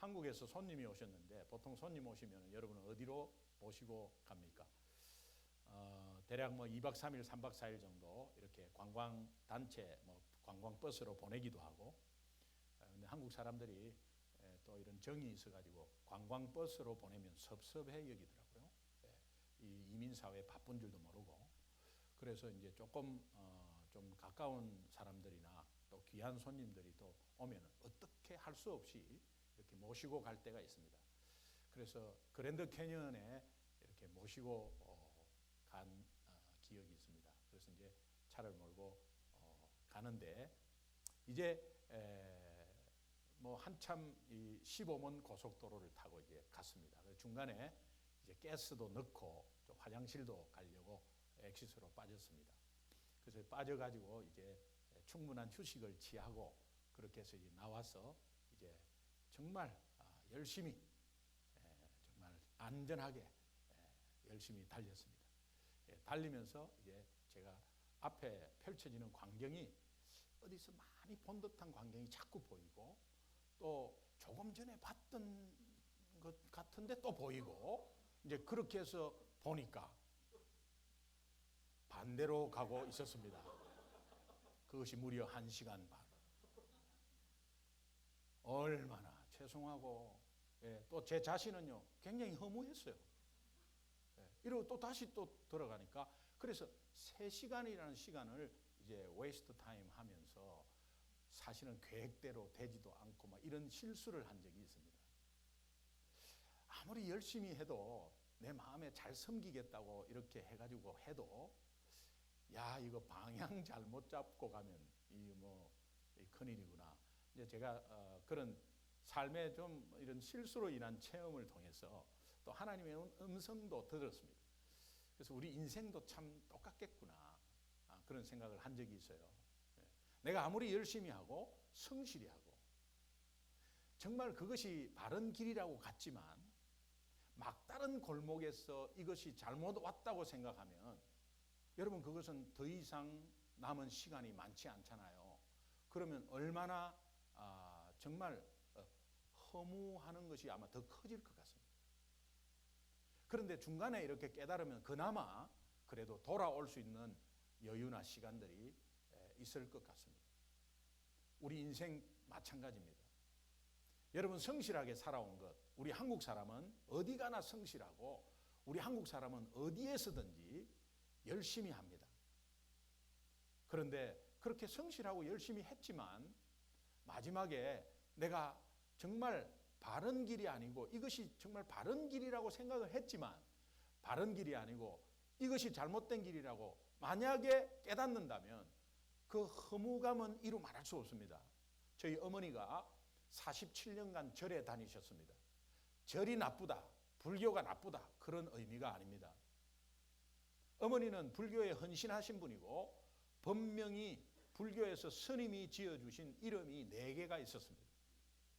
한국에서 손님이 오셨는데 보통 손님 오시면 여러분은 어디로 모시고 갑니까? 대략 뭐 2박 3일, 3박 4일 정도 이렇게 관광 단체, 뭐 관광 버스로 보내기도 하고, 근데 한국 사람들이 또 이런 정이 있어가지고 관광 버스로 보내면 섭섭해 여기더라고요. 이 이민 사회 바쁜 줄도 모르고. 그래서 이제 조금 좀 가까운 사람들이나 또 귀한 손님들이 또 오면은 어떻게 할 수 없이 이렇게 모시고 갈 때가 있습니다. 그래서 그랜드 캐니언에 이렇게 모시고 간 기억이 있습니다. 그래서 이제 차를 몰고 가는데 이제 뭐 한참 이 15번 고속도로를 타고 이제 갔습니다. 중간에 이제 가스도 넣고 좀 화장실도 가려고 엑시스로 빠졌습니다. 그래서 빠져가지고 이제 충분한 휴식을 취하고 그렇게 해서 이제 나와서 이제 정말 열심히 정말 안전하게 열심히 달렸습니다. 달리면서 이제 제가 앞에 펼쳐지는 광경이 어디서 많이 본 듯한 광경이 자꾸 보이고 또 조금 전에 봤던 것 같은데 또 보이고 이제 그렇게 해서 보니까 반대로 가고 있었습니다. 그것이 무려 1시간 반. 얼마나 죄송하고 또 제 자신은요 굉장히 허무했어요. 이러고 또 다시 또 들어가니까 그래서 3시간이라는 시간을 이제 웨이스트 타임 하면서 사실은 계획대로 되지도 않고 막 이런 실수를 한 적이 있습니다. 아무리 열심히 해도 내 마음에 잘 섬기겠다고 이렇게 해가지고 해도 야 이거 방향 잘못 잡고 가면 이 큰일이구나. 이제 제가 그런 삶의 좀 이런 실수로 인한 체험을 통해서 또 하나님의 음성도 들었습니다. 그래서 우리 인생도 참 똑같겠구나 그런 생각을 한 적이 있어요. 내가 아무리 열심히 하고 성실히 하고 정말 그것이 바른 길이라고 같지만 막다른 골목에서 이것이 잘못 왔다고 생각하면 여러분 그것은 더 이상 남은 시간이 많지 않잖아요. 그러면 얼마나 정말 허무하는 것이 아마 더 커질 것 같습니다. 그런데 중간에 이렇게 깨달으면 그나마 그래도 돌아올 수 있는 여유나 시간들이 있을 것 같습니다. 우리 인생 마찬가지입니다. 여러분 성실하게 살아온 것, 우리 한국 사람은 어디 가나 성실하고 우리 한국 사람은 어디에서든지 열심히 합니다. 그런데 그렇게 성실하고 열심히 했지만 마지막에 내가 정말 바른 길이 아니고 이것이 정말 바른 길이라고 생각을 했지만 바른 길이 아니고 이것이 잘못된 길이라고 만약에 깨닫는다면 그 허무감은 이루 말할 수 없습니다. 저희 어머니가 47년간 절에 다니셨습니다. 절이 나쁘다, 불교가 나쁘다 그런 의미가 아닙니다. 어머니는 불교에 헌신하신 분이고 법명이 불교에서 스님이 지어주신 이름이 4개가 있었습니다.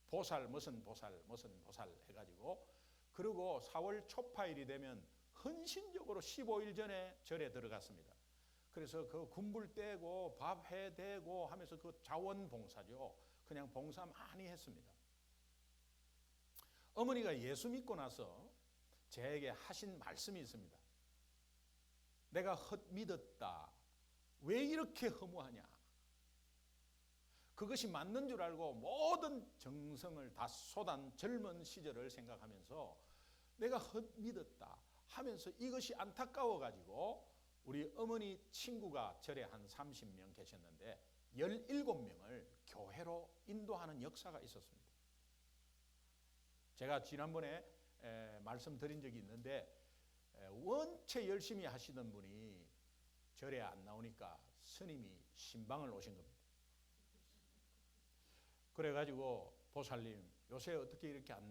보살 무슨 보살 무슨 보살 해가지고 그리고 4월 초파일이 되면 헌신적으로 15일 전에 절에 들어갔습니다. 그래서 그 군불 떼고 밥 해 대고 하면서 그 자원봉사죠. 그냥 봉사 많이 했습니다. 어머니가 예수 믿고 나서 저에게 하신 말씀이 있습니다. 내가 헛믿었다. 왜 이렇게 허무하냐? 그것이 맞는 줄 알고 모든 정성을 다 쏟은 젊은 시절을 생각하면서 내가 헛믿었다 하면서 이것이 안타까워가지고 우리 어머니 친구가 절에 한 30명 계셨는데 17명을 교회로 인도하는 역사가 있었습니다. 제가 지난번에 말씀드린 적이 있는데 원체 열심히 하시던 분이 절에 안 나오니까 스님이 신방을 오신 겁니다. 그래가지고 보살님 요새 어떻게 이렇게 안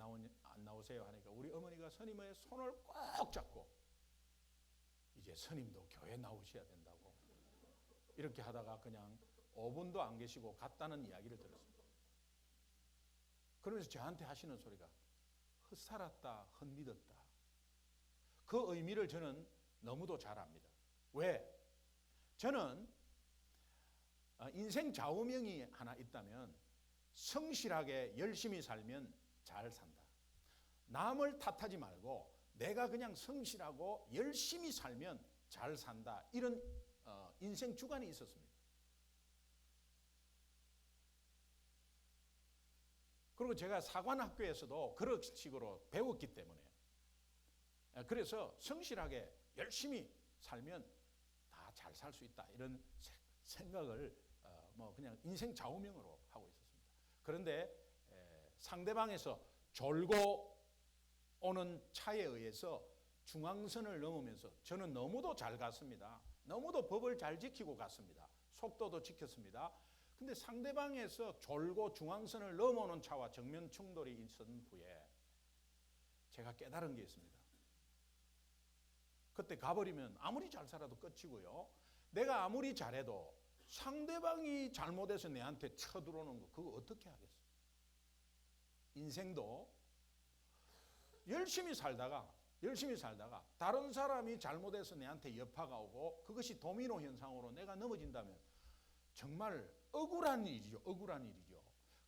나오세요 하니까 우리 어머니가 스님의 손을 꼭 잡고 이제 스님도 교회 나오셔야 된다고 이렇게 하다가 그냥 5분도 안 계시고 갔다는 이야기를 들었습니다. 그러면서 저한테 하시는 소리가 헛살았다 헛믿었다. 그 의미를 저는 너무도 잘 압니다. 왜? 저는 인생 좌우명이 하나 있다면 성실하게 열심히 살면 잘 산다. 남을 탓하지 말고 내가 그냥 성실하고 열심히 살면 잘 산다. 이런 인생 주관이 있었습니다. 그리고 제가 사관학교에서도 그런 식으로 배웠기 때문에, 그래서 성실하게 열심히 살면 다 잘 살 수 있다. 이런 생각을 뭐 그냥 인생 좌우명으로 하고 있었습니다. 그런데 상대방에서 졸고 오는 차에 의해서 중앙선을 넘으면서 저는 너무도 잘 갔습니다. 너무도 법을 잘 지키고 갔습니다. 속도도 지켰습니다. 근데 상대방에서 졸고 중앙선을 넘어오는 차와 정면 충돌이 있은 후에 제가 깨달은 게 있습니다. 그때 가버리면 아무리 잘 살아도 끝이고요. 내가 아무리 잘해도 상대방이 잘못해서 내한테 쳐들어오는 거 그거 어떻게 하겠어요? 인생도 열심히 살다가 다른 사람이 잘못해서 내한테 여파가 오고 그것이 도미노 현상으로 내가 넘어진다면 정말 억울한 일이죠.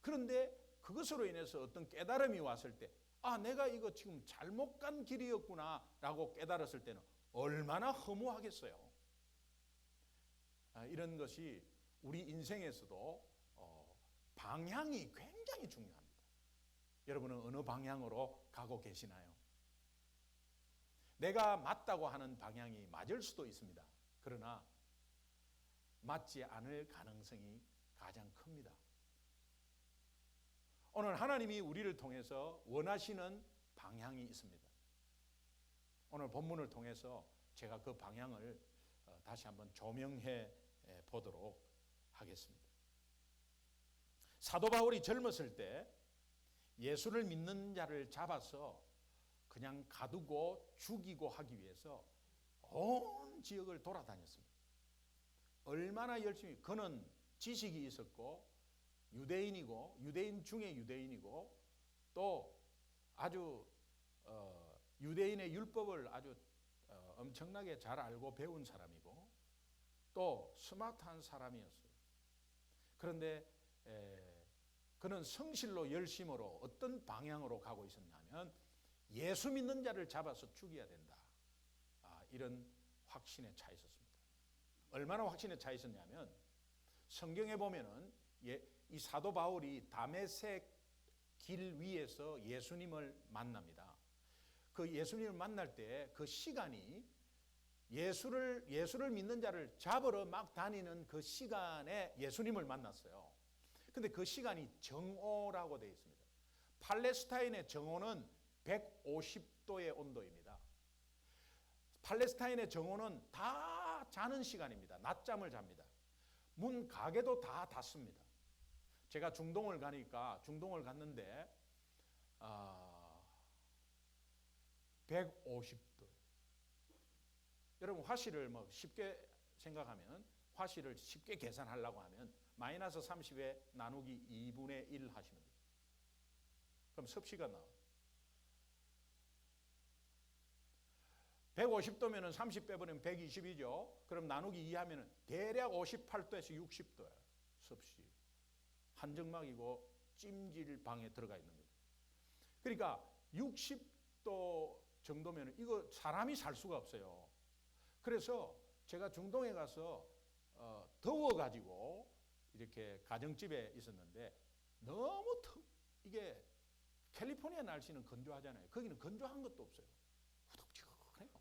그런데 그것으로 인해서 어떤 깨달음이 왔을 때, 내가 이거 지금 잘못 간 길이었구나 라고 깨달았을 때는 얼마나 허무하겠어요. 이런 것이 우리 인생에서도 방향이 굉장히 중요합니다. 여러분은 어느 방향으로 가고 계시나요? 내가 맞다고 하는 방향이 맞을 수도 있습니다. 그러나 맞지 않을 가능성이 가장 큽니다. 오늘 하나님이 우리를 통해서 원하시는 방향이 있습니다. 오늘 본문을 통해서 제가 그 방향을 다시 한번 조명해 보도록 하겠습니다. 사도 바울이 젊었을 때 예수를 믿는 자를 잡아서 그냥 가두고 죽이고 하기 위해서 온 지역을 돌아다녔습니다. 얼마나 열심히, 그는 지식이 있었고 유대인이고 유대인 중에 유대인이고 또 아주 유대인의 율법을 아주 엄청나게 잘 알고 배운 사람이고 또 스마트한 사람이었어요. 그런데 그는 성실로 열심으로 어떤 방향으로 가고 있었냐면 예수 믿는 자를 잡아서 죽여야 된다. 이런 확신에 차 있었습니다. 얼마나 확신에 차 있었냐면 성경에 보면은 이 사도 바울이 다메섹 길 위에서 예수님을 만납니다. 그 예수님을 만날 때 그 시간이 예수를 믿는 자를 잡으러 막 다니는 그 시간에 예수님을 만났어요. 근데 그 시간이 정오라고 되어 있습니다. 팔레스타인의 정오는 150도의 온도입니다. 팔레스타인의 정오는 다 자는 시간입니다. 낮잠을 잡니다. 문 가게도 다 닫습니다. 제가 중동을 갔는데 150도. 여러분 화실을 뭐 쉽게 생각하면 화실을 쉽게 계산하려고 하면 마이너스 30에 나누기 2분의 1 하시면 돼요. 그럼 섭씨가 나와요. 150도면 30 빼버리면 120이죠. 그럼 나누기 2 하면 대략 58도에서 60도예요. 섭씨. 한정막이고 찜질방에 들어가 있는 거예요. 그러니까 60도 정도면 이거 사람이 살 수가 없어요. 그래서 제가 중동에 가서 더워가지고 이렇게 가정집에 있었는데 너무 이게 캘리포니아 날씨는 건조하잖아요. 거기는 건조한 것도 없어요. 후덥지근해요.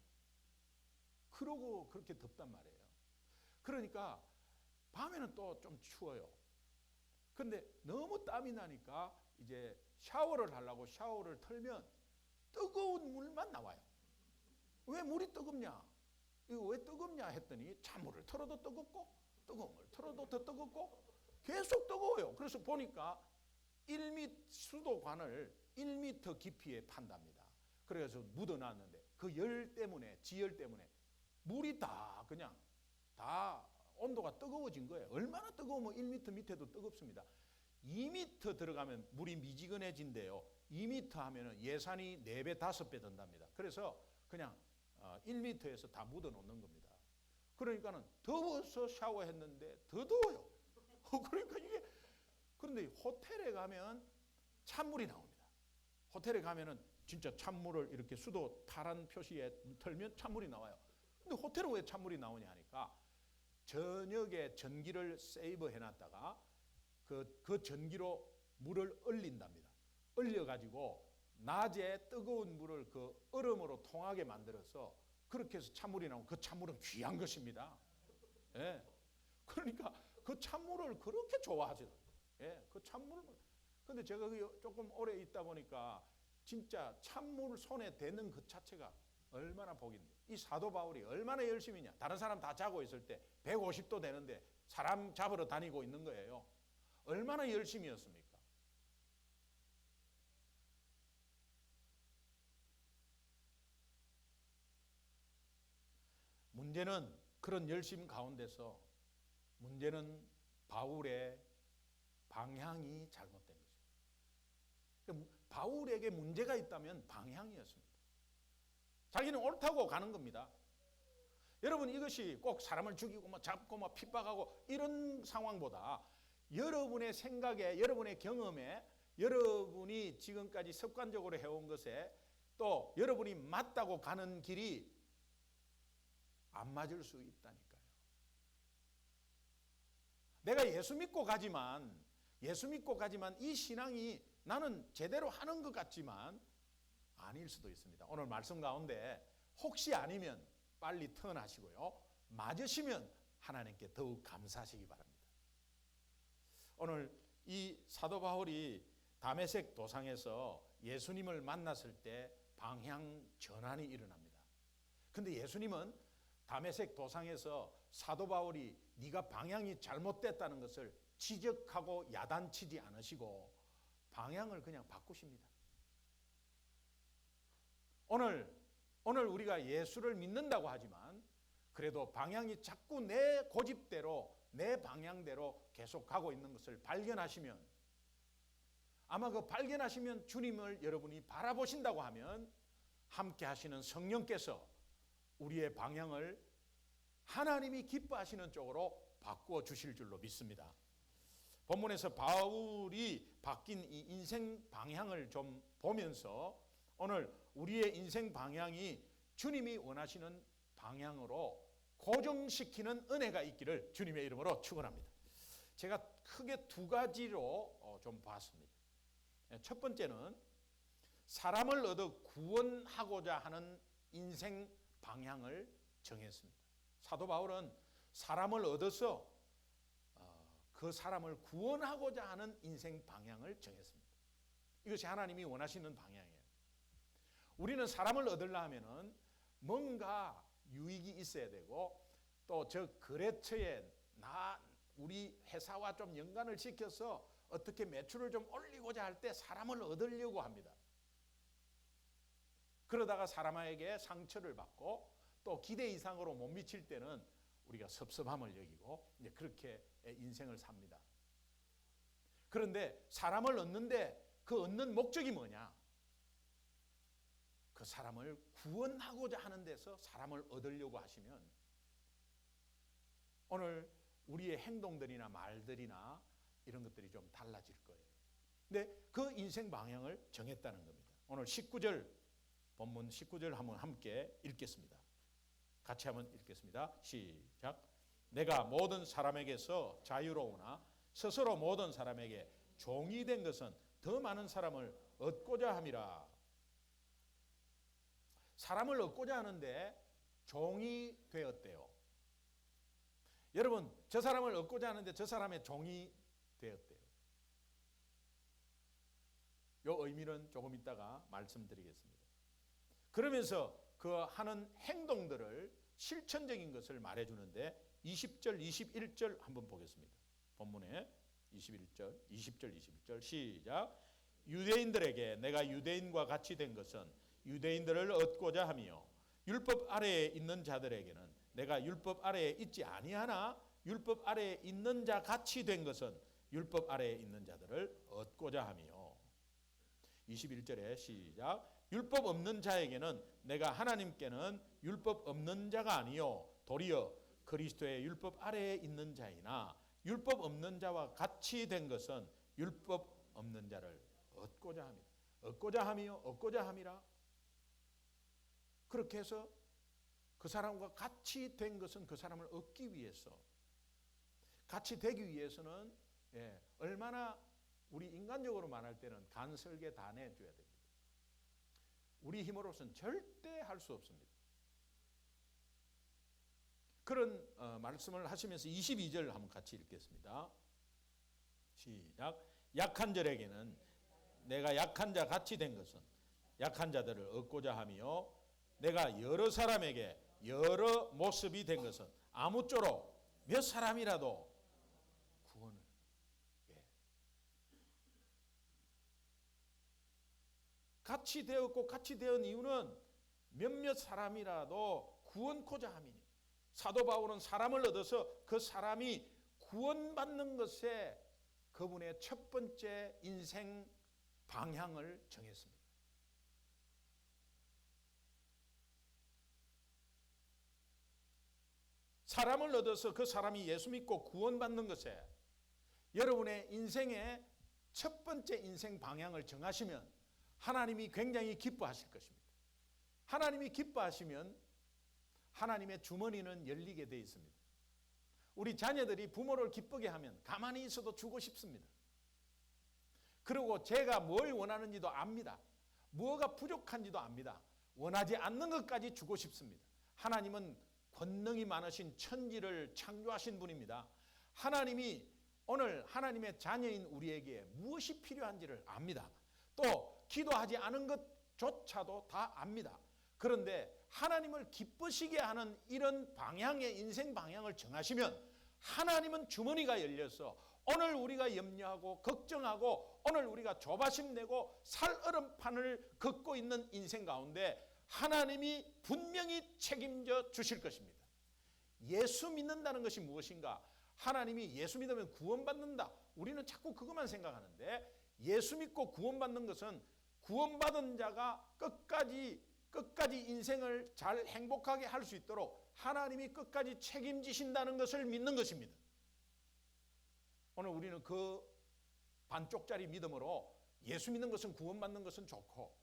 그러고 그렇게 덥단 말이에요. 그러니까 밤에는 또 좀 추워요. 근데 너무 땀이 나니까 이제 샤워를 하려고 샤워를 틀면 뜨거운 물만 나와요. 왜 물이 뜨겁냐? 이거 왜 뜨겁냐 했더니 찬물을 틀어도 뜨겁고 뜨거운 물 틀어도 더 뜨겁고 계속 뜨거워요. 그래서 보니까 1m 수도관을 1m 깊이에 판답니다. 그래서 묻어놨는데 그 열 때문에 지열 때문에 물이 다 그냥 다 온도가 뜨거워진 거예요. 얼마나 뜨거우면 1m 밑에도 뜨겁습니다. 2m 들어가면 물이 미지근해진대요. 2m 하면은 예산이 4배, 5배 든답니다. 그래서 그냥 1m에서 다 묻어 놓는 겁니다. 그러니까는 더워서 샤워했는데 더 더워요. 그러니까 이게 그런데 호텔에 가면 찬물이 나옵니다. 호텔에 가면은 진짜 찬물을 이렇게 수도 타란 표시에 털면 찬물이 나와요. 근데 호텔은 왜 찬물이 나오냐 하니까 저녁에 전기를 세이브 해놨다가 그 전기로 물을 얼린답니다. 얼려가지고 낮에 뜨거운 물을 그 얼음으로 통하게 만들어서 그렇게 해서 찬물이 나오고 그 찬물은 귀한 것입니다. 예. 그러니까 그 찬물을 그렇게 좋아하죠. 예. 그 찬물을. 근데 제가 조금 오래 있다 보니까 진짜 찬물 손에 대는 그 자체가 얼마나 복인데. 이 사도 바울이 얼마나 열심히냐. 다른 사람 다 자고 있을 때 150도 되는데 사람 잡으러 다니고 있는 거예요. 얼마나 열심히였습니까? 문제는 그런 열심 가운데서 문제는 바울의 방향이 잘못된 거죠. 바울에게 문제가 있다면 방향이었습니다. 자기는 옳다고 가는 겁니다. 여러분 이것이 꼭 사람을 죽이고 뭐 잡고 뭐 핍박하고 이런 상황보다 여러분의 생각에 여러분의 경험에 여러분이 지금까지 습관적으로 해온 것에 또 여러분이 맞다고 가는 길이 안 맞을 수 있다니까요. 내가 예수 믿고 가지만 이 신앙이 나는 제대로 하는 것 같지만 아닐 수도 있습니다. 오늘 말씀 가운데 혹시 아니면 빨리 턴하시고요. 맞으시면 하나님께 더욱 감사하시기 바랍니다. 오늘 이 사도 바울이 다메섹 도상에서 예수님을 만났을 때 방향 전환이 일어납니다. 근데 예수님은 다메섹 도상에서 사도 바울이 네가 방향이 잘못됐다는 것을 지적하고 야단치지 않으시고 방향을 그냥 바꾸십니다. 오늘 우리가 예수를 믿는다고 하지만 그래도 방향이 자꾸 내 고집대로 내 방향대로 계속 가고 있는 것을 발견하시면 아마 그 발견하시면 주님을 여러분이 바라보신다고 하면 함께 하시는 성령께서 우리의 방향을 하나님이 기뻐하시는 쪽으로 바꾸어 주실 줄로 믿습니다. 본문에서 바울이 바뀐 이 인생 방향을 좀 보면서 오늘 우리의 인생 방향이 주님이 원하시는 방향으로 고정시키는 은혜가 있기를 주님의 이름으로 축원합니다. 제가 크게 두 가지로 좀 봤습니다. 첫 번째는 사람을 얻어 구원하고자 하는 인생 방향을 정했습니다. 사도 바울은 사람을 얻어서 그 사람을 구원하고자 하는 인생 방향을 정했습니다. 이것이 하나님이 원하시는 방향이에요. 우리는 사람을 얻으려 하면은 뭔가 유익이 있어야 되고 또 저 거래처에 우리 회사와 좀 연관을 시켜서 어떻게 매출을 좀 올리고자 할 때 사람을 얻으려고 합니다. 그러다가 사람에게 상처를 받고 또 기대 이상으로 못 미칠 때는 우리가 섭섭함을 여기고 이제 그렇게 인생을 삽니다. 그런데 사람을 얻는데 그 얻는 목적이 뭐냐? 그 사람을 구원하고자 하는 데서 사람을 얻으려고 하시면 오늘 우리의 행동들이나 말들이나 이런 것들이 좀 달라질 거예요. 근데 그 인생 방향을 정했다는 겁니다. 오늘 19절 본문 19절 한번 함께 읽겠습니다. 같이 한번 읽겠습니다. 시작. 내가 모든 사람에게서 자유로우나 스스로 모든 사람에게 종이 된 것은 더 많은 사람을 얻고자 함이라. 사람을 얻고자 하는데 종이 되었대요. 여러분, 저 사람을 얻고자 하는데 저 사람의 종이 되었대요. 이 의미는 조금 이따가 말씀드리겠습니다. 그러면서 그 하는 행동들을 실천적인 것을 말해주는데 20절, 21절 한번 보겠습니다. 본문에 20절, 21절 시작. 유대인들에게 내가 유대인과 같이 된 것은 유대인들을 얻고자 하며 율법 아래에 있는 자들에게는 내가 율법 아래에 있지 아니하나 율법 아래에 있는 자 같이 된 것은 율법 아래에 있는 자들을 얻고자 하며 21절에 시작. 율법 없는 자에게는 내가 하나님께는 율법 없는 자가 아니요 도리어 그리스도의 율법 아래에 있는 자이나 율법 없는 자와 같이 된 것은 율법 없는 자를 얻고자 합니다. 얻고자 함이요 얻고자 함이라. 그렇게 해서 그 사람과 같이 된 것은 그 사람을 얻기 위해서, 같이 되기 위해서는 얼마나 우리 인간적으로 말할 때는 간설계 다 내줘야 됩니다. 우리 힘으로서는 절대 할 수 없습니다. 그런 말씀을 하시면서 22절 한번 같이 읽겠습니다. 시작. 약한 자에게는 내가 약한 자 같이 된 것은 약한 자들을 얻고자 함이요 내가 여러 사람에게 여러 모습이 된 것은 아무쪼록 몇 사람이라도 구원을. 같이 되었고 같이 되은 이유는 몇몇 사람이라도 구원코자 함이니. 사도 바울은 사람을 얻어서 그 사람이 구원받는 것에 그분의 첫 번째 인생 방향을 정했습니다. 사람을 얻어서 그 사람이 예수 믿고 구원받는 것에 여러분의 인생의 첫 번째 인생 방향을 정하시면 하나님이 굉장히 기뻐하실 것입니다. 하나님이 기뻐하시면 하나님의 주머니는 열리게 되어 있습니다. 우리 자녀들이 부모를 기쁘게 하면 가만히 있어도 주고 싶습니다. 그리고 제가 뭘 원하는지도 압니다. 뭐가 부족한지도 압니다. 원하지 않는 것까지 주고 싶습니다. 하나님은 권능이 많으신 천지를 창조하신 분입니다. 하나님이 오늘 하나님의 자녀인 우리에게 무엇이 필요한지를 압니다. 또 기도하지 않은 것조차도 다 압니다. 그런데 하나님을 기쁘시게 하는 이런 방향의 인생 방향을 정하시면 하나님은 주머니가 열려서 오늘 우리가 염려하고 걱정하고 오늘 우리가 조바심 내고 살얼음판을 걷고 있는 인생 가운데 하나님이 분명히 책임져 주실 것입니다. 예수 믿는다는 것이 무엇인가? 하나님이 예수 믿으면 구원받는다. 우리는 자꾸 그것만 생각하는데 예수 믿고 구원받는 것은 구원받은 자가 끝까지 인생을 잘 행복하게 할 수 있도록 하나님이 끝까지 책임지신다는 것을 믿는 것입니다. 오늘 우리는 그 반쪽짜리 믿음으로 예수 믿는 것은 구원받는 것은 좋고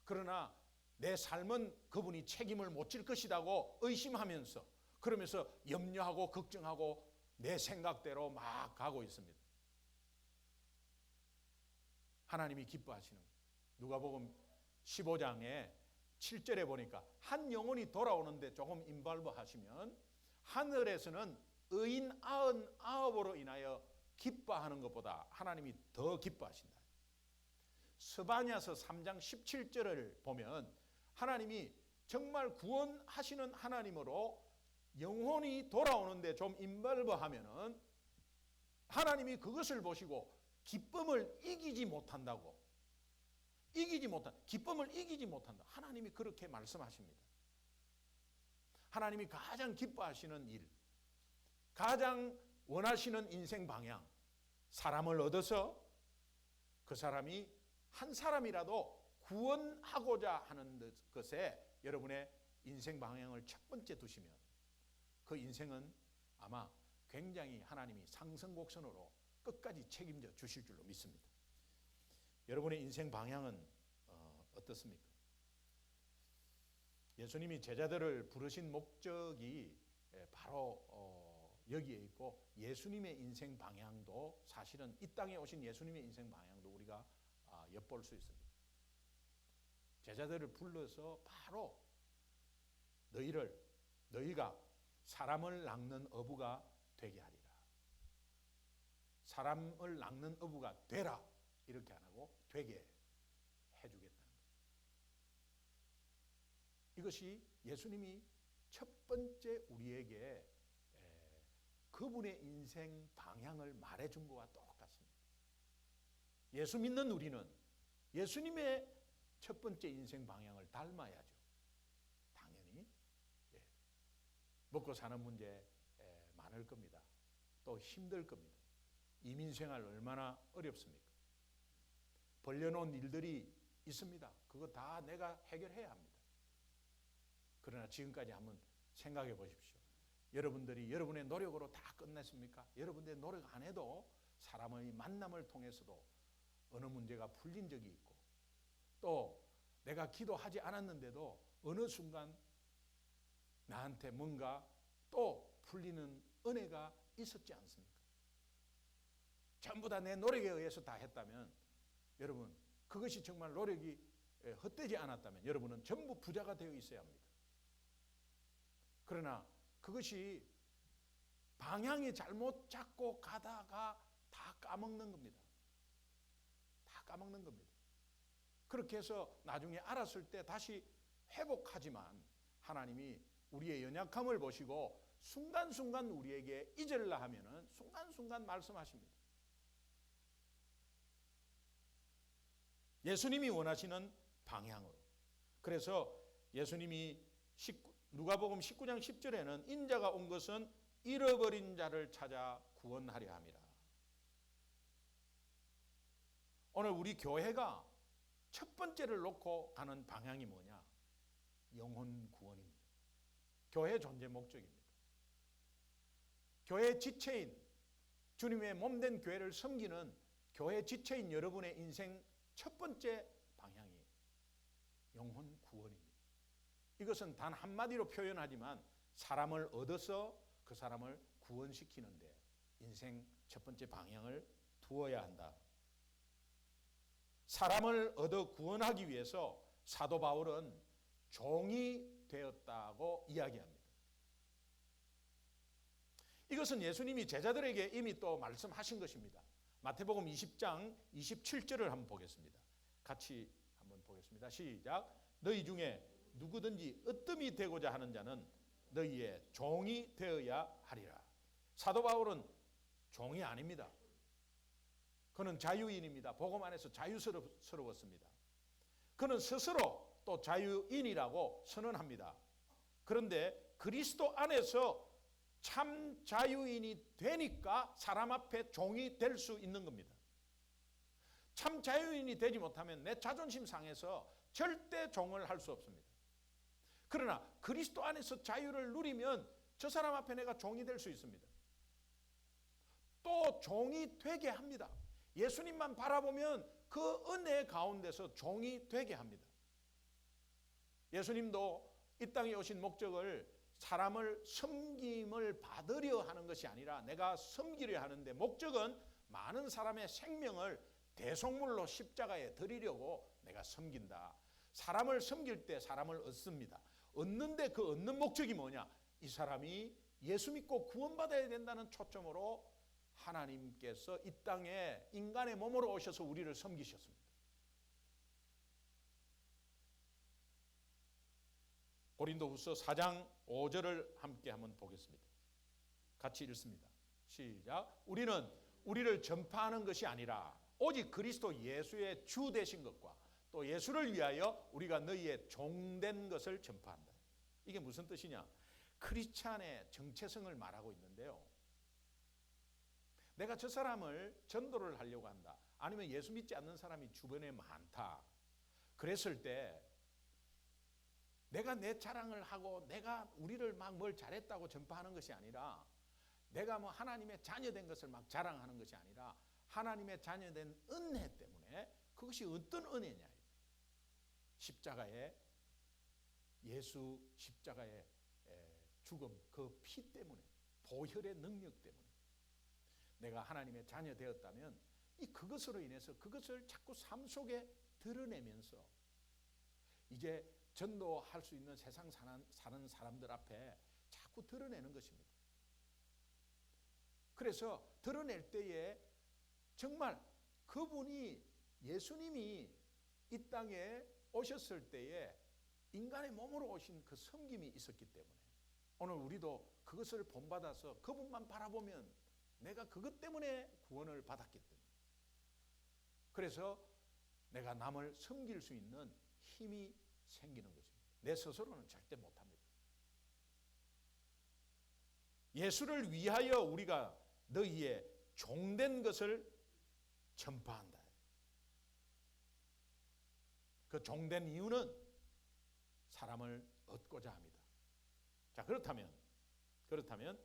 그러나 내 삶은 그분이 책임을 못 질 것이라고 의심하면서 그러면서 염려하고 걱정하고 내 생각대로 막 가고 있습니다. 하나님이 기뻐하시는 누가복음 15장에 7절에 보니까 한 영혼이 돌아오는데 조금 인발브 하시면 하늘에서는 의인 99으로 인하여 기뻐하는 것보다 하나님이 더 기뻐하신다. 스바냐서 3장 17절을 보면 하나님이 정말 구원하시는 하나님으로 영혼이 돌아오는데 좀 인발브 하면은 하나님이 그것을 보시고 기쁨을 이기지 못한다고. 기쁨을 이기지 못한다. 하나님이 그렇게 말씀하십니다. 하나님이 가장 기뻐하시는 일, 가장 원하시는 인생 방향, 사람을 얻어서 그 사람이 한 사람이라도 구원하고자 하는 것에 여러분의 인생 방향을 첫 번째 두시면 그 인생은 아마 굉장히 하나님이 상승곡선으로 끝까지 책임져 주실 줄로 믿습니다. 여러분의 인생 방향은 어떻습니까? 예수님이 제자들을 부르신 목적이 바로 여기에 있고 예수님의 인생 방향도 사실은 이 땅에 오신 예수님의 인생 방향도 우리가 엿볼 수 있습니다. 제자들을 불러서 바로 너희가 사람을 낚는 어부가 되게 하리라. 사람을 낚는 어부가 되라. 이렇게 안 하고 되게 해주겠다는 거예요. 이것이 예수님이 첫 번째 우리에게 그분의 인생 방향을 말해준 것과 똑같습니다. 예수 믿는 우리는 예수님의 첫 번째 인생 방향을 닮아야죠. 당연히 먹고 사는 문제 많을 겁니다. 또 힘들 겁니다. 이민생활 얼마나 어렵습니까? 벌려놓은 일들이 있습니다. 그거 다 내가 해결해야 합니다. 그러나 지금까지 한번 생각해 보십시오. 여러분들이 여러분의 노력으로 다 끝냈습니까? 여러분들의 노력 안 해도 사람의 만남을 통해서도 어느 문제가 풀린 적이 있고 또 내가 기도하지 않았는데도 어느 순간 나한테 뭔가 또 풀리는 은혜가 있었지 않습니까? 전부 다 내 노력에 의해서 다 했다면 여러분, 그것이 정말 노력이 헛되지 않았다면 여러분은 전부 부자가 되어 있어야 합니다. 그러나 그것이 방향이 잘못 잡고 가다가 다 까먹는 겁니다. 다 까먹는 겁니다. 그렇게 해서 나중에 알았을 때 다시 회복하지만 하나님이 우리의 연약함을 보시고 순간순간 우리에게 잊으려 하면은 순간순간 말씀하십니다. 예수님이 원하시는 방향으로. 그래서 예수님이 누가복음 19장 10절에는 인자가 온 것은 잃어버린 자를 찾아 구원하려 함이라. 오늘 우리 교회가 첫 번째를 놓고 가는 방향이 뭐냐? 영혼 구원입니다. 교회 존재 목적입니다. 교회 지체인 주님의 몸된 교회를 섬기는 교회 지체인 여러분의 인생 첫 번째 방향이 영혼 구원입니다. 이것은 단 한마디로 표현하지만 사람을 얻어서 그 사람을 구원시키는데 인생 첫 번째 방향을 두어야 한다. 사람을 얻어 구원하기 위해서 사도 바울은 종이 되었다고 이야기합니다. 이것은 예수님이 제자들에게 이미 또 말씀하신 것입니다. 마태복음 20장 27절을 한번 보겠습니다. 같이 한번 보겠습니다. 시작. 너희 중에 누구든지 으뜸이 되고자 하는 자는 너희의 종이 되어야 하리라. 사도 바울은 종이 아닙니다. 그는 자유인입니다. 복음 안에서 자유스러웠습니다. 그는 스스로 또 자유인이라고 선언합니다. 그런데 그리스도 안에서 참 자유인이 되니까 사람 앞에 종이 될 수 있는 겁니다. 참 자유인이 되지 못하면 내 자존심 상해서 절대 종을 할 수 없습니다. 그러나 그리스도 안에서 자유를 누리면 저 사람 앞에 내가 종이 될 수 있습니다. 또 종이 되게 합니다. 예수님만 바라보면 그 은혜 가운데서 종이 되게 합니다. 예수님도 이 땅에 오신 목적을 사람을 섬김을 받으려 하는 것이 아니라 내가 섬기려 하는데 목적은 많은 사람의 생명을 대속물로 십자가에 드리려고 내가 섬긴다. 사람을 섬길 때 사람을 얻습니다. 얻는데 그 얻는 목적이 뭐냐? 이 사람이 예수 믿고 구원받아야 된다는 초점으로 하나님께서 이 땅에 인간의 몸으로 오셔서 우리를 섬기셨습니다. 고린도후서 4장 5절을 함께 한번 보겠습니다. 같이 읽습니다. 시작. 우리는 우리를 전파하는 것이 아니라 오직 그리스도 예수의 주 되신 것과 또 예수를 위하여 우리가 너희의 종된 것을 전파한다. 이게 무슨 뜻이냐? 크리스찬의 정체성을 말하고 있는데요. 내가 저 사람을 전도를 하려고 한다. 아니면 예수 믿지 않는 사람이 주변에 많다. 그랬을 때 내가 내 자랑을 하고 내가 우리를 막 뭘 잘했다고 전파하는 것이 아니라 내가 뭐 하나님의 자녀된 것을 막 자랑하는 것이 아니라 하나님의 자녀된 은혜 때문에 그것이 어떤 은혜냐? 십자가의 예수 십자가의 죽음 그 피 때문에 보혈의 능력 때문에 내가 하나님의 자녀 되었다면 이 그것으로 인해서 그것을 자꾸 삶 속에 드러내면서 이제 전도할 수 있는 세상 사는 사람들 앞에 자꾸 드러내는 것입니다. 그래서 드러낼 때에 정말 그분이 예수님이 이 땅에 오셨을 때에 인간의 몸으로 오신 그 섬김이 있었기 때문에 오늘 우리도 그것을 본받아서 그분만 바라보면 내가 그것 때문에 구원을 받았기 때문에 그래서 내가 남을 섬길 수 있는 힘이 생기는 것입니다. 내 스스로는 절대 못합니다. 예수를 위하여 우리가 너희의 종된 것을 전파한다. 그 종된 이유는 사람을 얻고자 합니다. 자, 그렇다면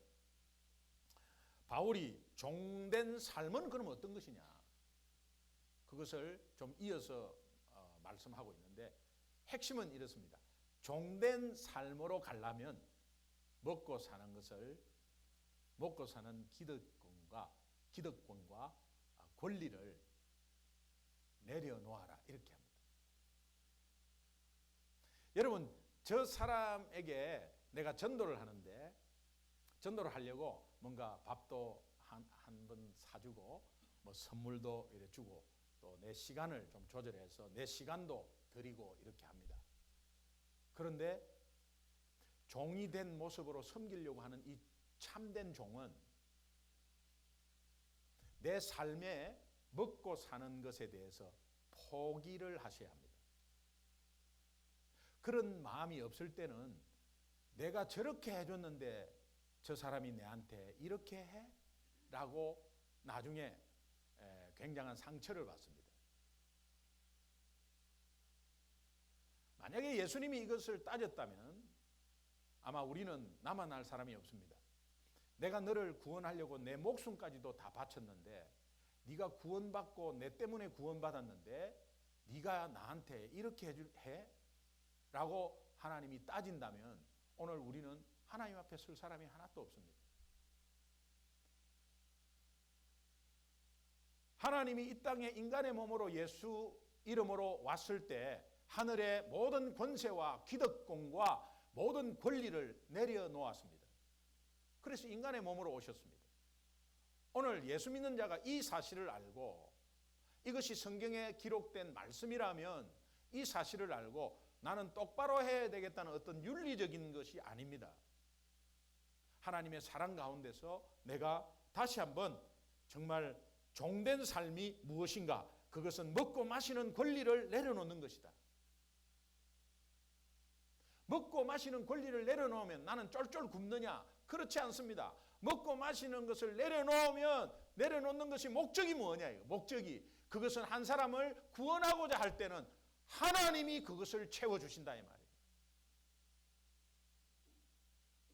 바울이 종된 삶은 그럼 어떤 것이냐? 그것을 좀 이어서 말씀하고 있는데 핵심은 이렇습니다. 종된 삶으로 가려면 먹고 사는 기득권과 권리를 내려놓아라 이렇게 합니다. 여러분, 저 사람에게 내가 전도를 하는데 전도를 하려고 뭔가 밥도 한 번 사주고 뭐 선물도 이렇게 주고 또 내 시간을 좀 조절해서 내 시간도 드리고 이렇게 합니다. 그런데 종이 된 모습으로 섬기려고 하는 이 참된 종은 내 삶에 먹고 사는 것에 대해서 포기를 하셔야 합니다. 그런 마음이 없을 때는 내가 저렇게 해줬는데 저 사람이 내한테 이렇게 해? 라고 나중에 굉장한 상처를 받습니다. 만약에 예수님이 이것을 따졌다면 아마 우리는 나만 알 사람이 없습니다. 내가 너를 구원하려고 내 목숨까지도 다 바쳤는데 네가 구원받고 내 때문에 구원받았는데 네가 나한테 이렇게 해? 라고 하나님이 따진다면 오늘 우리는 하나님 앞에 설 사람이 하나도 없습니다. 하나님이 이 땅에 인간의 몸으로 예수 이름으로 왔을 때 하늘의 모든 권세와 기득권과 모든 권리를 내려놓았습니다. 그래서 인간의 몸으로 오셨습니다. 오늘 예수 믿는 자가 이 사실을 알고 이것이 성경에 기록된 말씀이라면 이 사실을 알고 나는 똑바로 해야 되겠다는 어떤 윤리적인 것이 아닙니다. 하나님의 사랑 가운데서 내가 다시 한번 정말 종된 삶이 무엇인가? 그것은 먹고 마시는 권리를 내려놓는 것이다. 먹고 마시는 권리를 내려놓으면 나는 쫄쫄 굶느냐? 그렇지 않습니다. 먹고 마시는 것을 내려놓는 것이 목적이 뭐냐요? 목적이 그것은 한 사람을 구원하고자 할 때는 하나님이 그것을 채워주신다 이 말이에요.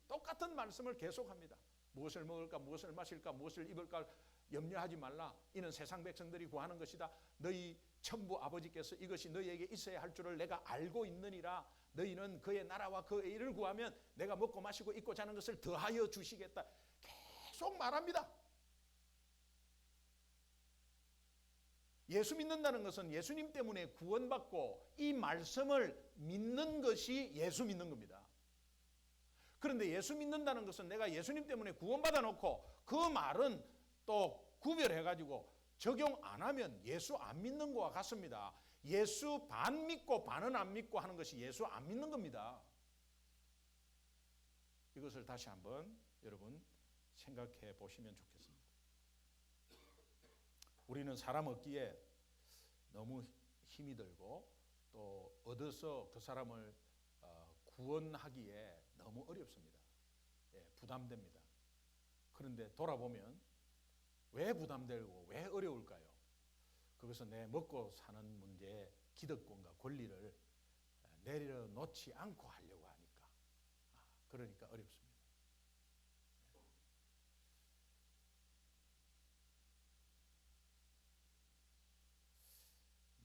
똑같은 말씀을 계속합니다. 무엇을 먹을까, 무엇을 마실까, 무엇을 입을까 염려하지 말라. 이는 세상 백성들이 구하는 것이다. 너희 천부 아버지께서 이것이 너희에게 있어야 할 줄을 내가 알고 있느니라. 너희는 그의 나라와 그의 일을 구하면 내가 먹고 마시고 입고 자는 것을 더하여 주시겠다. 계속 말합니다. 예수 믿는다는 것은 예수님 때문에 구원받고 이 말씀을 믿는 것이 예수 믿는 겁니다. 그런데 예수 믿는다는 것은 내가 예수님 때문에 구원받아 놓고 그 말은 또 구별해가지고 적용 안 하면 예수 안 믿는 거와 같습니다. 예수 반 믿고 반은 안 믿고 하는 것이 예수 안 믿는 겁니다. 이것을 다시 한번 여러분 생각해 보시면 좋겠습니다. 우리는 사람 얻기에 너무 힘이 들고 또 얻어서 그 사람을 구원하기에 너무 어렵습니다. 부담됩니다. 그런데 돌아보면 왜 부담되고 왜 어려울까요? 그것은 내 먹고 사는 문제에 기득권과 권리를 내려놓지 않고 하려고 하니까 그러니까 어렵습니다.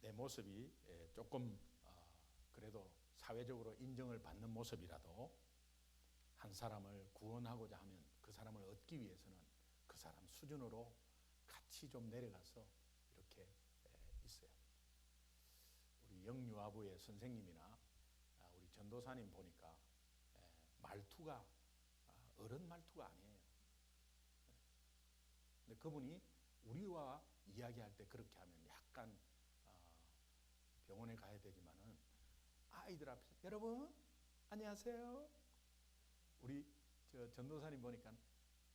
내 모습이 조금 그래도 사회적으로 인정을 받는 모습이라도 한 사람을 구원하고자 하면 그 사람을 얻기 위해서는 그 사람 수준으로 같이 좀 내려가서 이렇게 있어야 합니다. 우리 영유아부의 선생님이나 우리 전도사님 보니까 말투가 어른 말투가 아니에요. 근데 그분이 우리와 이야기할 때 그렇게 하면 약간 병원에 가야 되지만은 아이들 앞에서 여러분 안녕하세요. 우리 전도사님 보니까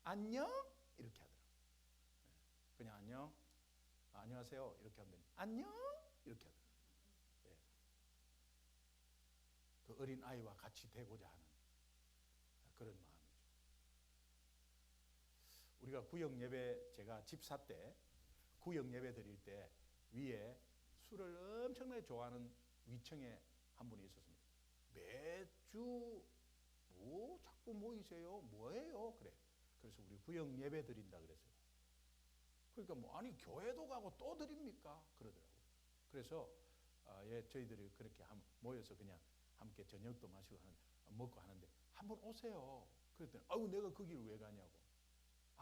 안녕 이렇게 하더라고요. 그냥 안녕, 안녕하세요 이렇게 하면 되니 안녕 이렇게 하더라고요. 그 어린 아이와 같이 되고자 하는 그런 마음이죠. 우리가 구역 예배 제가 집사 때 구역 예배 드릴 때 위에 술을 엄청나게 좋아하는 위층에 한 분이 있었습니다. 매주 뭐 자꾸 모이세요? 뭐예요? 그래. 그래서 우리 구역 예배 드린다 그랬어요. 그러니까 뭐 아니 교회도 가고 또 드립니까? 그러더라고요. 그래서 저희들이 그렇게 모여서 그냥 함께 저녁도 마시고 먹고 하는데 한번 오세요. 그랬더니 아우 내가 거기를 왜 가냐고.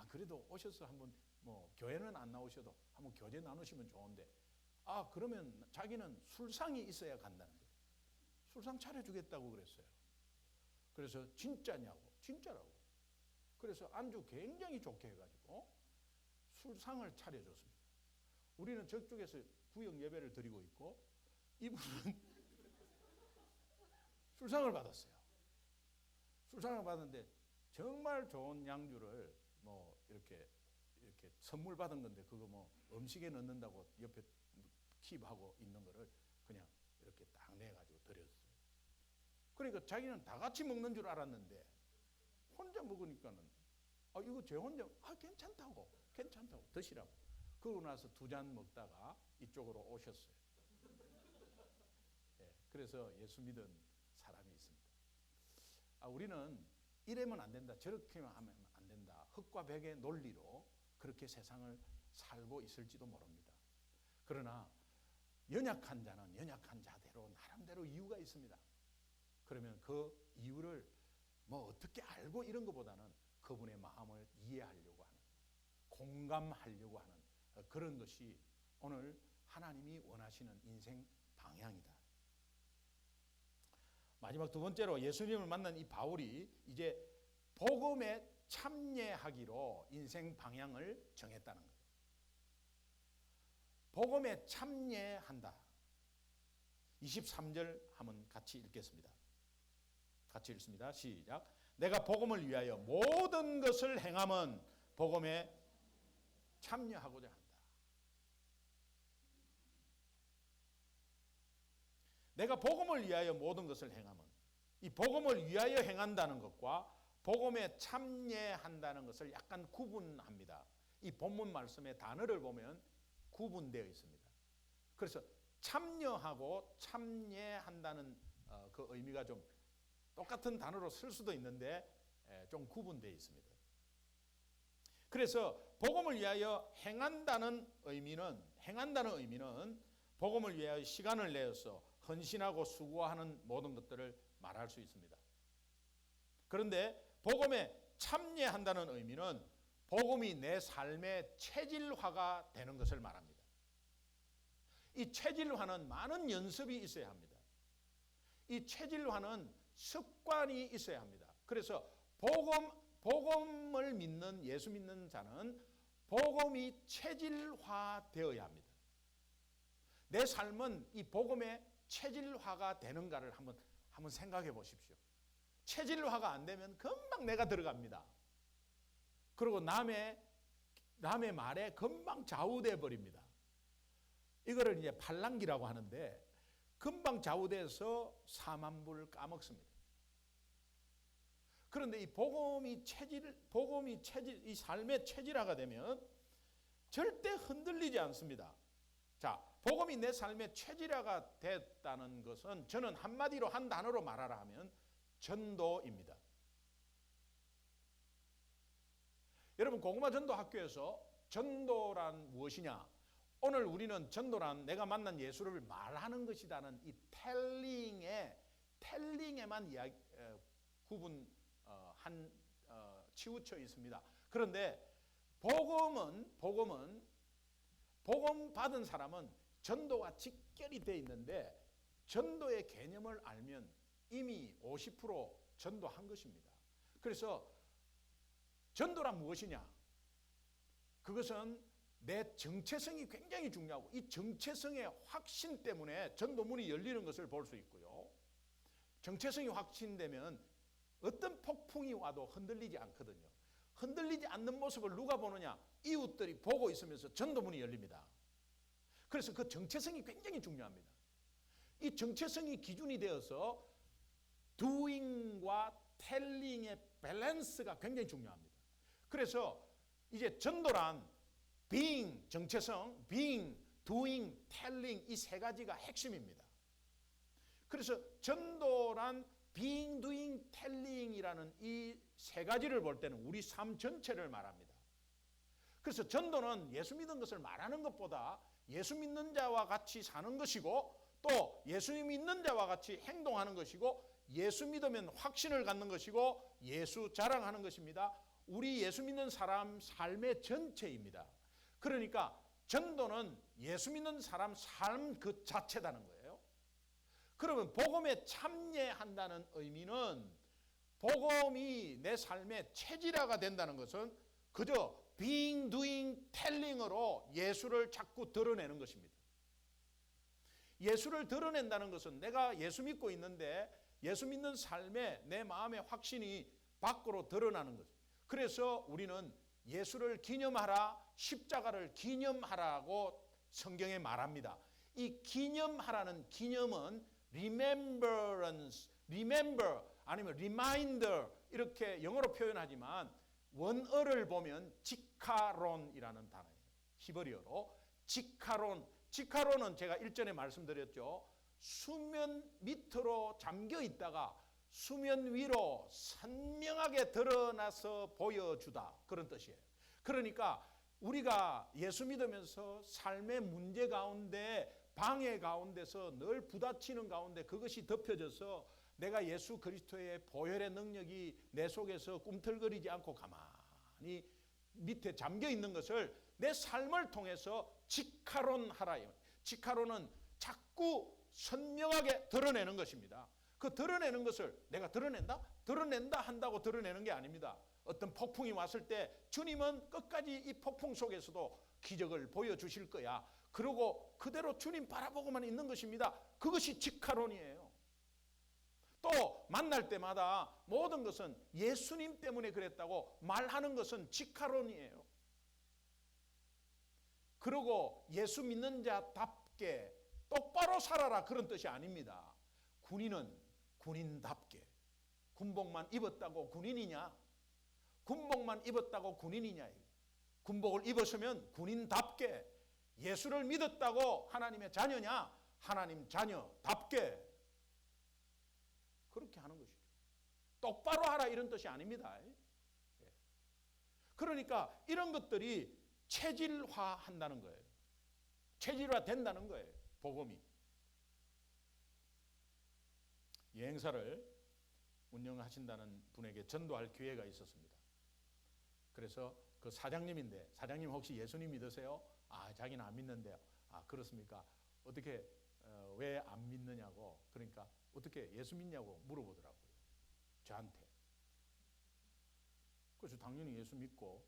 그래도 오셔서 한번 뭐 교회는 안 나오셔도 한번 교제 나누시면 좋은데 그러면 자기는 술상이 있어야 간다는 거예요. 술상 차려주겠다고 그랬어요. 그래서 진짜냐고. 진짜라고. 그래서 안주 굉장히 좋게 해가지고 술상을 차려줬습니다. 우리는 저쪽에서 구역 예배를 드리고 있고 이분은 술상을 받았어요. 술상을 받았는데 정말 좋은 양주를 뭐 이렇게 선물 받은 건데 그거 뭐 음식에 넣는다고 옆에 킵하고 있는 거를 그냥 이렇게 딱 내가지고 드렸어요. 그러니까 자기는 다 같이 먹는 줄 알았는데 혼자 먹으니까는 이거 제 혼자 괜찮다고 드시라고. 그러고 나서 2잔 먹다가 이쪽으로 오셨어요. 그래서 예수 믿은 사람이 있습니다. 우리는 이러면 안 된다, 저렇게 하면 안 된다, 흙과 벽의 논리로 그렇게 세상을 살고 있을지도 모릅니다. 그러나 연약한 자는 연약한 자대로 나름대로 이유가 있습니다. 그러면 그 이유를 뭐 어떻게 알고 이런 것보다는 그분의 마음을 이해하려고 하는, 공감하려고 하는 그런 것이 오늘 하나님이 원하시는 인생 방향이다. 마지막 2번째로 예수님을 만난 이 바울이 이제 복음에 참여하기로 인생 방향을 정했다는 거예요. 복음에 참여한다. 23절 한번 같이 읽겠습니다. 같이 읽습니다. 시작. 내가 복음을 위하여 모든 것을 행함은 복음에 참여하고자 한다. 내가 복음을 위하여 모든 것을 행함은, 이 복음을 위하여 행한다는 것과 복음에 참여한다는 것을 약간 구분합니다. 이 본문 말씀의 단어를 보면 구분되어 있습니다. 그래서 참여하고 참여한다는 그 의미가 좀 똑같은 단어로 쓸 수도 있는데 좀 구분되어 있습니다. 그래서 복음을 위하여 행한다는 의미는 복음을 위하여 시간을 내어서 헌신하고 수고하는 모든 것들을 말할 수 있습니다. 그런데 복음에 참여한다는 의미는 복음이 내 삶의 체질화가 되는 것을 말합니다. 이 체질화는 많은 연습이 있어야 합니다. 이 체질화는 습관이 있어야 합니다. 그래서 복음을 믿는, 예수 믿는 자는 복음이 체질화되어야 합니다. 내 삶은 이 복음의 체질화가 되는가를 한번 생각해 보십시오. 체질화가 안 되면 금방 내가 들어갑니다. 그리고 남의 말에 금방 좌우돼 버립니다. 이거를 이제 팔랑귀라고 하는데 금방 좌우돼서 사만불 까먹습니다. 그런데 이 복음이 이 삶의 체질화가 되면 절대 흔들리지 않습니다. 자, 복음이 내 삶의 체질화가 됐다는 것은 저는 한마디로 한 단어로 말하라 하면 전도입니다. 여러분, 고구마 전도 학교에서 전도란 무엇이냐? 오늘 우리는 전도란 내가 만난 예수를 말하는 것이다는 이 텔링에만 치우쳐 있습니다. 그런데 복음 받은 사람은 전도와 직결이 되어 있는데 전도의 개념을 알면 이미 50% 전도한 것입니다. 그래서 전도란 무엇이냐? 그것은 내 정체성이 굉장히 중요하고 이 정체성의 확신 때문에 전도문이 열리는 것을 볼 수 있고요. 정체성이 확신되면 어떤 폭풍이 와도 흔들리지 않거든요. 흔들리지 않는 모습을 누가 보느냐? 이웃들이 보고 있으면서 전도문이 열립니다. 그래서 그 정체성이 굉장히 중요합니다. 이 정체성이 기준이 되어서 doing과 telling의 밸런스가 굉장히 중요합니다. 그래서 이제 전도란 being, 정체성, being, doing, telling 이 세 가지가 핵심입니다. 그래서 전도란 being, doing, telling이라는 이 세 가지를 볼 때는 우리 삶 전체를 말합니다. 그래서 전도는 예수 믿은 것을 말하는 것보다 예수 믿는 자와 같이 사는 것이고 또 예수님 믿는 자와 같이 행동하는 것이고, 예수 믿으면 확신을 갖는 것이고, 예수 자랑하는 것입니다. 우리 예수 믿는 사람 삶의 전체입니다. 그러니까 전도는 예수 믿는 사람 삶 그 자체다는 거예요. 그러면 복음에 참여한다는 의미는 복음이 내 삶의 체질화가 된다는 것은 그저 being, doing, telling으로 예수를 자꾸 드러내는 것입니다. 예수를 드러낸다는 것은 내가 예수 믿고 있는데 예수 믿는 삶에 내 마음의 확신이 밖으로 드러나는 거죠. 그래서 우리는 예수를 기념하라, 십자가를 기념하라고 성경에 말합니다. 이 기념하라는 기념은 remembrance, remember 아니면 reminder 이렇게 영어로 표현하지만 원어를 보면 지카론이라는 단어예요. 히브리어로 지카론. 지카론은 제가 일전에 말씀드렸죠. 수면 밑으로 잠겨 있다가 수면 위로 선명하게 드러나서 보여주다, 그런 뜻이에요. 그러니까 우리가 예수 믿으면서 삶의 문제 가운데, 방해 가운데서 늘 부딪히는 가운데 그것이 덮여져서 내가 예수 그리스도의 보혈의 능력이 내 속에서 꿈틀거리지 않고 가만히 밑에 잠겨 있는 것을 내 삶을 통해서 지카론하라. 지카론은 자꾸 선명하게 드러내는 것입니다. 그 드러내는 것을 내가 드러낸다? 드러낸다 한다고 드러내는 게 아닙니다. 어떤 폭풍이 왔을 때 주님은 끝까지 이 폭풍 속에서도 기적을 보여주실 거야. 그러고 그대로 주님 바라보고만 있는 것입니다. 그것이 지카론이에요. 또 만날 때마다 모든 것은 예수님 때문에 그랬다고 말하는 것은 지카론이에요. 그리고 예수 믿는 자답게 똑바로 살아라, 그런 뜻이 아닙니다. 군인은 군인답게. 군복만 입었다고 군인이냐? 군복만 입었다고 군인이냐? 군복을 입었으면 군인답게. 예수를 믿었다고 하나님의 자녀냐? 하나님 자녀답게. 그렇게 하는 것이죠. 똑바로 하라, 이런 뜻이 아닙니다. 그러니까 이런 것들이 체질화한다는 거예요. 체질화 된다는 거예요. 복음이. 여행사를 운영하신다는 분에게 전도할 기회가 있었습니다. 그래서 그 사장님인데, 사장님 혹시 예수님 믿으세요? 아, 자기는 안 믿는데요. 아, 그렇습니까? 어떻게 왜 안 믿느냐고. 그러니까 어떻게 예수 믿냐고 물어보더라고요, 저한테. 그래서 당연히 예수 믿고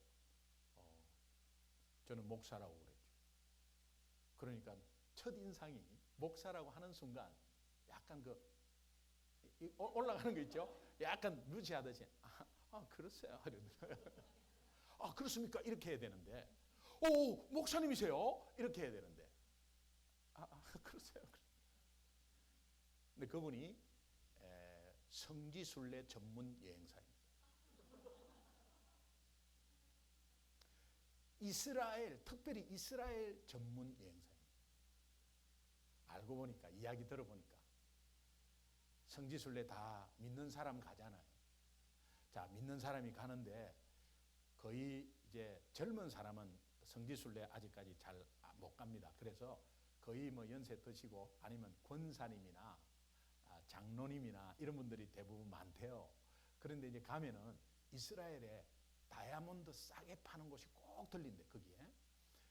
저는 목사라고 그랬죠. 그러니까 첫인상이 목사라고 하는 순간 약간 올라가는 거 있죠? 약간 무지하듯이 그렇어요. 아, 그렇습니까? 이렇게 해야 되는데, 오, 목사님이세요? 이렇게 해야 되는데, 그렇어요. 근데 그분이 성지순례 전문 여행사입니다. 이스라엘, 특별히 이스라엘 전문 여행사입니다. 알고 보니까, 이야기 들어보니까 성지순례 다 믿는 사람 가잖아요. 자, 믿는 사람이 가는데 거의 이제 젊은 사람은 성지순례 아직까지 잘 못 갑니다. 그래서 거의 뭐 연세 드시고 아니면 권사님이나 장로님이나 이런 분들이 대부분 많대요. 그런데 이제 가면은 이스라엘에 다이아몬드 싸게 파는 곳이 꼭 들린대, 거기에.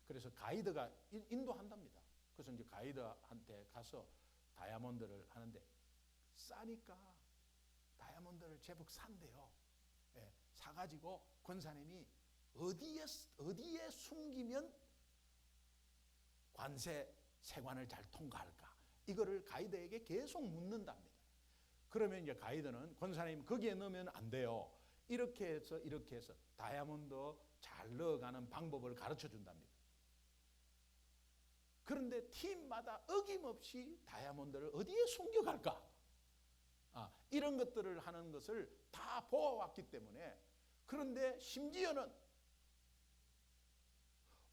그래서 가이드가 인도한답니다. 그래서 이제 가이드한테 가서 다이아몬드를 하는데 싸니까 다이아몬드를 제법 산대요. 예, 사가지고 권사님이 어디에 숨기면 관세 세관을 잘 통과할까, 이거를 가이드에게 계속 묻는답니다. 그러면 이제 가이드는 권사님 거기에 넣으면 안 돼요, 이렇게 해서 다이아몬드 잘 넣어가는 방법을 가르쳐 준답니다. 그런데 팀마다 어김없이 다이아몬드를 어디에 숨겨갈까, 이런 것들을 하는 것을 다 보아왔기 때문에. 그런데 심지어는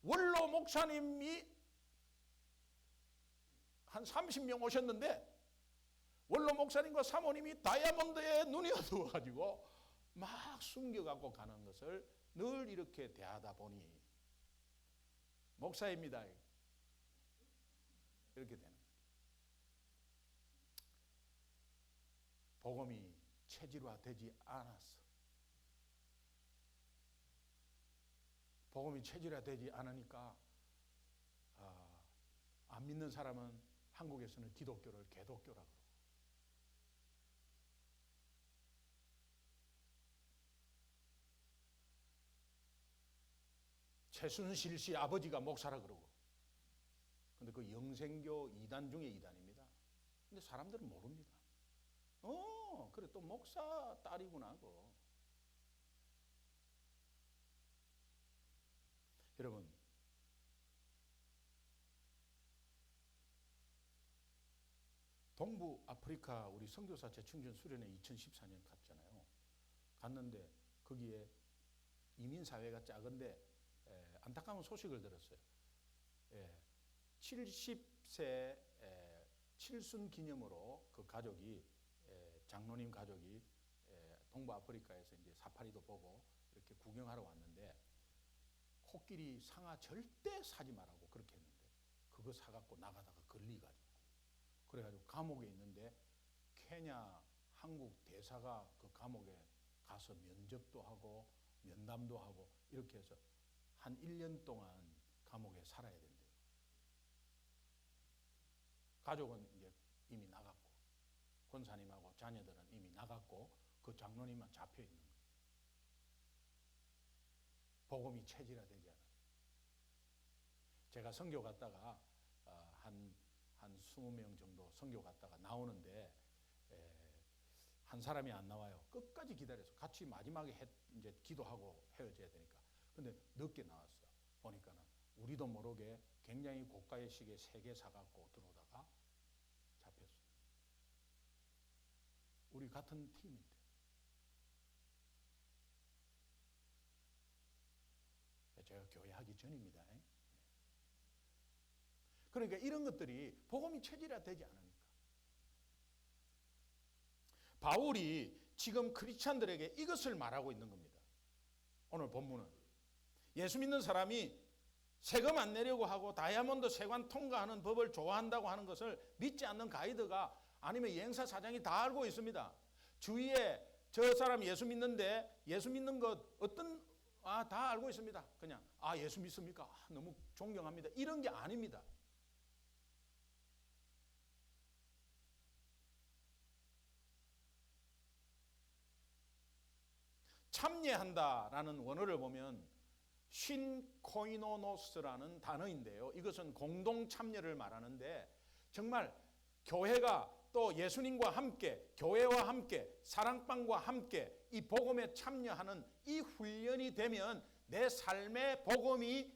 원로 목사님이 한 30명 오셨는데 원로 목사님과 사모님이 다이아몬드에 눈이 어두워가지고 막 숨겨갖고 가는 것을 늘 이렇게 대하다 보니 목사입니다, 이렇게 되는 거예요. 복음이 체질화되지 않았어. 복음이 체질화되지 않으니까 안 믿는 사람은 한국에서는 기독교를 개독교라 그러고, 최순실 씨 아버지가 목사라 그러고, 근데 그 영생교 2단 중에 2단입니다. 근데 사람들은 모릅니다. 그래 또 목사 딸이구나. 여러분, 동부 아프리카 우리 선교사 재충전 수련회 2014년 갔잖아요. 갔는데 거기에 이민사회가 작은데 안타까운 소식을 들었어요. 70세 칠순 기념으로 그 가족이, 장로님 가족이 동부 아프리카에서 이제 사파리도 보고 이렇게 구경하러 왔는데, 코끼리 상아 절대 사지 말라고 그렇게 했는데 그거 사갖고 나가다가 걸리가지고, 그래가지고 감옥에 있는데 케냐 한국 대사가 그 감옥에 가서 면접도 하고 면담도 하고 이렇게 해서 한 1년 동안 감옥에 살아야 된대요. 가족은 이제 이미 나갔고, 권사님하고 자녀들은 이미 나갔고, 그 장로님만 잡혀 있는 거예요. 복음이 체질화되지 않아요. 제가 선교 갔다가 한 20명 정도 선교 갔다가 나오는데 한 사람이 안 나와요. 끝까지 기다려서 같이 마지막에 이제 기도하고 헤어져야 되니까. 근데 늦게 나왔어. 보니까는 우리도 모르게 굉장히 고가의 시계 3개 사갖고 들어오다가 잡혔어. 우리 같은 팀인데. 제가 교회 하기 전입니다. 그러니까 이런 것들이 복음이 체질화되지 않으니까. 바울이 지금 크리스찬들에게 이것을 말하고 있는 겁니다. 오늘 본문은 예수 믿는 사람이 세금 안 내려고 하고 다이아몬드 세관 통과하는 법을 좋아한다고 하는 것을 믿지 않는 가이드가 아니면 여행사 사장이 다 알고 있습니다. 주위에 저 사람 예수 믿는데 예수 믿는 것 다 알고 있습니다. 그냥 예수 믿습니까? 너무 존경합니다. 이런 게 아닙니다. 참여한다라는 원어를 보면 신코이노노스라는 단어인데요. 이것은 공동 참여를 말하는데, 정말 교회가 또 예수님과 함께, 교회와 함께, 사랑방과 함께 이 복음에 참여하는 이 훈련이 되면 내 삶의 복음이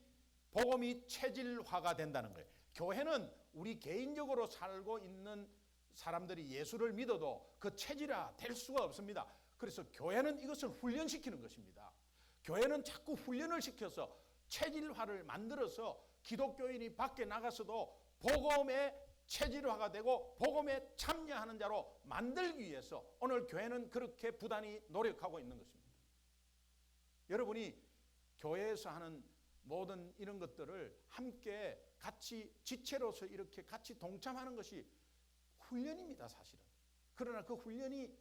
체질화가 된다는 거예요. 교회는 우리 개인적으로 살고 있는 사람들이 예수를 믿어도 그 체질화 될 수가 없습니다. 그래서 교회는 이것을 훈련시키는 것입니다. 교회는 자꾸 훈련을 시켜서 체질화를 만들어서 기독교인이 밖에 나가서도 복음의 체질화가 되고 복음에 참여하는 자로 만들기 위해서 오늘 교회는 그렇게 부단히 노력하고 있는 것입니다. 여러분이 교회에서 하는 모든 이런 것들을 함께 같이 지체로서 이렇게 같이 동참하는 것이 훈련입니다, 사실은. 그러나 그 훈련이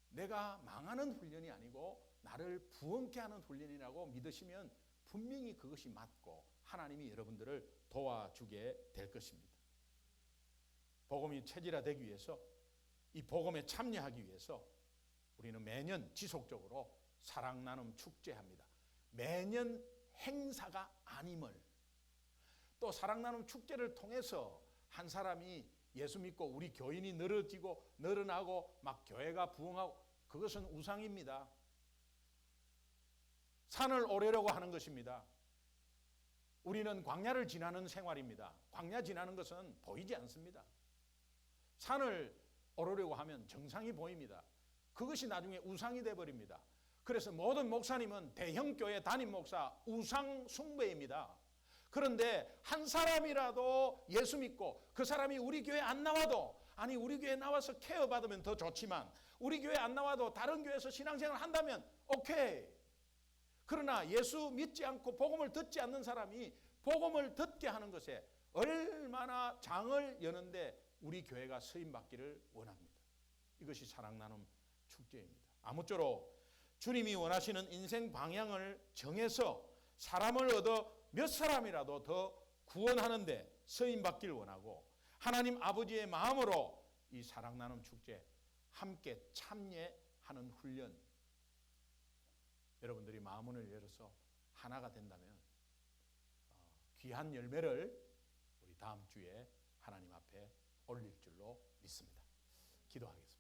내가 망하는 훈련이 아니고 나를 부흥케 하는 훈련이라고 믿으시면 분명히 그것이 맞고 하나님이 여러분들을 도와주게 될 것입니다. 복음이 체질화되기 위해서, 이 복음에 참여하기 위해서 우리는 매년 지속적으로 사랑 나눔 축제합니다. 매년 행사가 아님을, 또 사랑 나눔 축제를 통해서 한 사람이 예수 믿고 우리 교인이 늘어지고 늘어나고 막 교회가 부흥하고, 그것은 우상입니다. 산을 오르려고 하는 것입니다. 우리는 광야를 지나는 생활입니다. 광야 지나는 것은 보이지 않습니다. 산을 오르려고 하면 정상이 보입니다. 그것이 나중에 우상이 되어버립니다. 그래서 모든 목사님은 대형교회 담임 목사 우상 숭배입니다. 그런데 한 사람이라도 예수 믿고 그 사람이 우리 교회 안 나와도, 아니 우리 교회 나와서 케어 받으면 더 좋지만 우리 교회 안 나와도 다른 교회에서 신앙생활을 한다면 오케이. 그러나 예수 믿지 않고 복음을 듣지 않는 사람이 복음을 듣게 하는 것에 얼마나 장을 여는데 우리 교회가 쓰임 받기를 원합니다. 이것이 사랑 나눔 축제입니다. 아무쪼록 주님이 원하시는 인생 방향을 정해서 사람을 얻어 몇 사람이라도 더 구원하는데 쓰임받길 원하고 하나님 아버지의 마음으로 이 사랑 나눔 축제 함께 참여하는 훈련, 여러분들이 마음문을 열어서 하나가 된다면 귀한 열매를 우리 다음 주에 하나님 앞에 올릴 줄로 믿습니다. 기도하겠습니다.